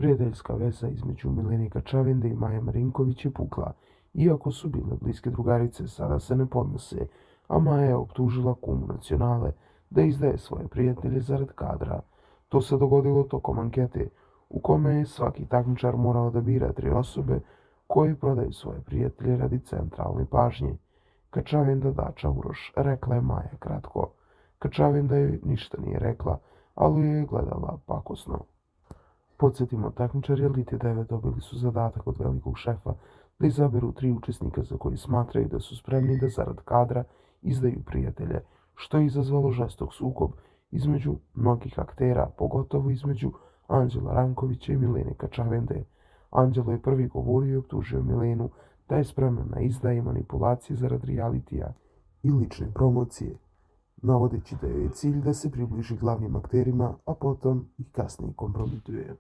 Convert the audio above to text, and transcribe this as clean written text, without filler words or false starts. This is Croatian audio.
Prijateljska veza između Milene Kačavende i Maje Marinković je pukla. Iako su bile bliske drugarice, sada se ne podnose, a Maja je optužila kumu Nacionale da izdaje svoje prijatelje zarad kadra. To se dogodilo tokom ankete, u kome je svaki takmičar morao da bira 3 osobe koje prodaju svoje prijatelje radi centralne pažnje. Kačavenda Dača Uroš, rekla je Maja kratko. Kačavenda joj ništa nije rekla, ali joj je gledala pakosno. Podsjetimo, takmičari Elite 9 dobili su zadatak od velikog šefa da izaberu 3 učesnika za koje smatraju da su spremni da zarad kadra izdaju prijatelje, što je izazvalo žestok sukob između mnogih aktera, pogotovo između Anđela Rankovića i Milene Kačavende. Anđelo je prvi govorio i optužio Milenu da je spremna na izdaje i manipulacije zarad realitija i lične promocije, navodeći da joj je cilj da se približi glavnim akterima, a potom ih kasnije kompromituje.